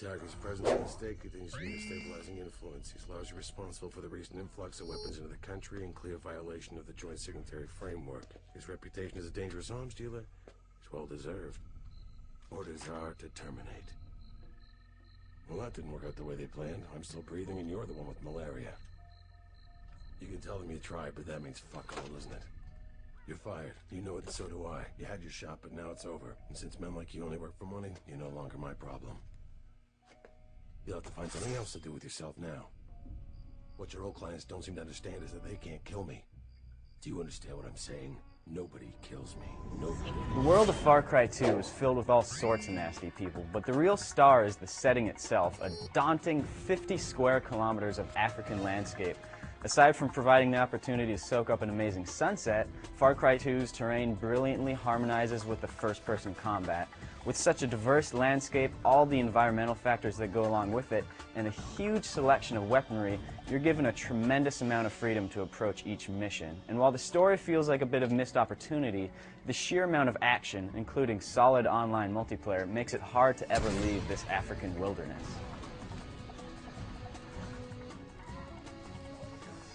Attacker's presence in the state continues to be a stabilizing influence. He's largely responsible for the recent influx of weapons into the country in clear violation of the Joint Signatory Framework. His reputation as a dangerous arms dealer is well deserved. Orders are to terminate. Well, that didn't work out the way they planned. I'm still breathing and you're the one with malaria. You can tell them you tried, but that means fuck all, doesn't it? You're fired. You know it, and so do I. You had your shot, but now it's over. And since men like you only work for money, you're no longer my problem. You'll have to find something else to do with yourself now. What your old clients don't seem to understand is that they can't kill me. Do you understand what I'm saying? Nobody kills me. Nobody. The world of Far Cry 2 is filled with all sorts of nasty people, but the real star is the setting itself, a daunting 50 square kilometers of African landscape. Aside from providing the opportunity to soak up an amazing sunset, Far Cry 2's terrain brilliantly harmonizes with the first-person combat. With such a diverse landscape, all the environmental factors that go along with it, and a huge selection of weaponry, you're given a tremendous amount of freedom to approach each mission. And while the story feels like a bit of missed opportunity, the sheer amount of action, including solid online multiplayer, makes it hard to ever leave this African wilderness.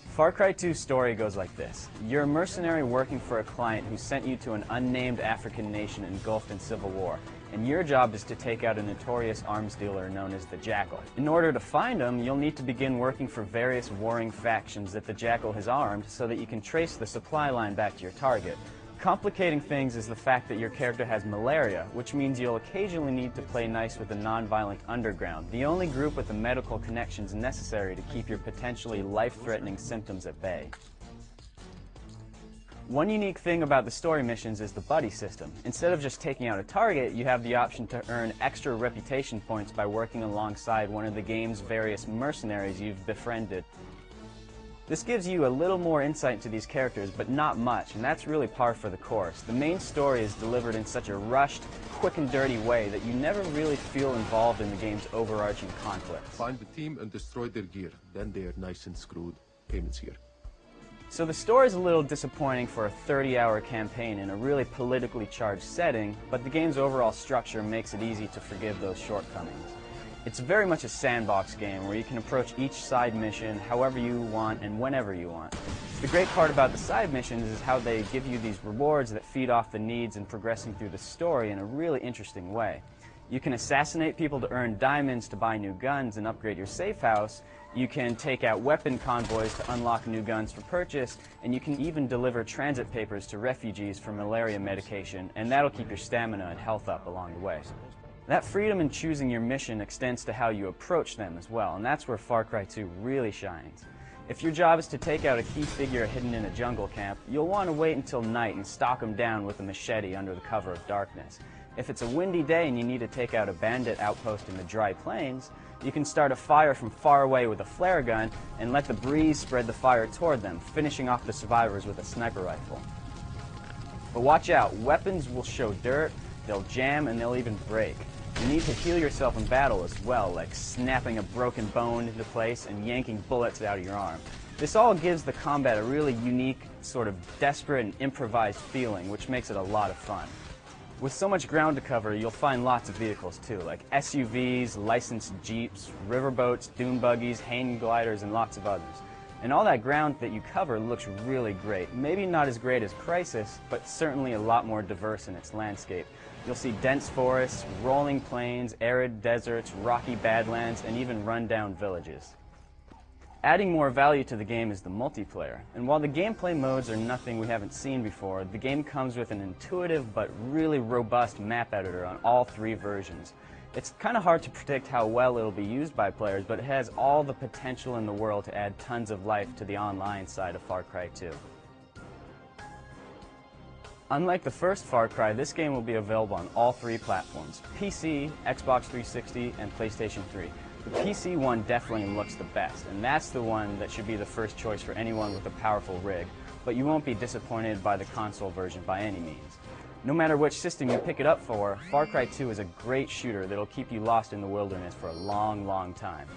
Far Cry 2's story goes like this. You're a mercenary working for a client who sent you to an unnamed African nation engulfed in civil war, and your job is to take out a notorious arms dealer known as the Jackal. In order to find him, you'll need to begin working for various warring factions that the Jackal has armed so that you can trace the supply line back to your target. Complicating things is the fact that your character has malaria, which means you'll occasionally need to play nice with the non-violent underground, the only group with the medical connections necessary to keep your potentially life-threatening symptoms at bay. One unique thing about the story missions is the buddy system. Instead of just taking out a target, you have the option to earn extra reputation points by working alongside one of the game's various mercenaries you've befriended. This gives you a little more insight into these characters, but not much, and that's really par for the course. The main story is delivered in such a rushed, quick and dirty way that you never really feel involved in the game's overarching conflict. Find the team and destroy their gear. Then they are nice and screwed. Payments here. So the story is a little disappointing for a 30-hour campaign in a really politically charged setting, but the game's overall structure makes it easy to forgive those shortcomings. It's very much a sandbox game where you can approach each side mission however you want and whenever you want. The great part about the side missions is how they give you these rewards that feed off the needs and progressing through the story in a really interesting way. You can assassinate people to earn diamonds to buy new guns and upgrade your safe house. You can take out weapon convoys to unlock new guns for purchase, and you can even deliver transit papers to refugees for malaria medication, and that'll keep your stamina and health up along the way. That freedom in choosing your mission extends to how you approach them as well, and that's where Far Cry 2 really shines. If your job is to take out a key figure hidden in a jungle camp, you'll want to wait until night and stalk him down with a machete under the cover of darkness. If it's a windy day and you need to take out a bandit outpost in the dry plains, you can start a fire from far away with a flare gun and let the breeze spread the fire toward them, finishing off the survivors with a sniper rifle. But watch out, weapons will show dirt, they'll jam, and they'll even break. You need to heal yourself in battle as well, like snapping a broken bone into place and yanking bullets out of your arm. This all gives the combat a really unique, sort of desperate and improvised feeling, which makes it a lot of fun. With so much ground to cover, you'll find lots of vehicles too, like SUVs, licensed Jeeps, riverboats, dune buggies, hang gliders, and lots of others. And all that ground that you cover looks really great. Maybe not as great as Crysis, but certainly a lot more diverse in its landscape. You'll see dense forests, rolling plains, arid deserts, rocky badlands, and even run-down villages. Adding more value to the game is the multiplayer, and while the gameplay modes are nothing we haven't seen before, the game comes with an intuitive but really robust map editor on all three versions. It's kind of hard to predict how well it'll be used by players, but it has all the potential in the world to add tons of life to the online side of Far Cry 2. Unlike the first Far Cry, this game will be available on all three platforms: PC, Xbox 360, and PlayStation 3. The PC one definitely looks the best, and that's the one that should be the first choice for anyone with a powerful rig, but you won't be disappointed by the console version by any means. No matter which system you pick it up for, Far Cry 2 is a great shooter that'll keep you lost in the wilderness for a long, long time.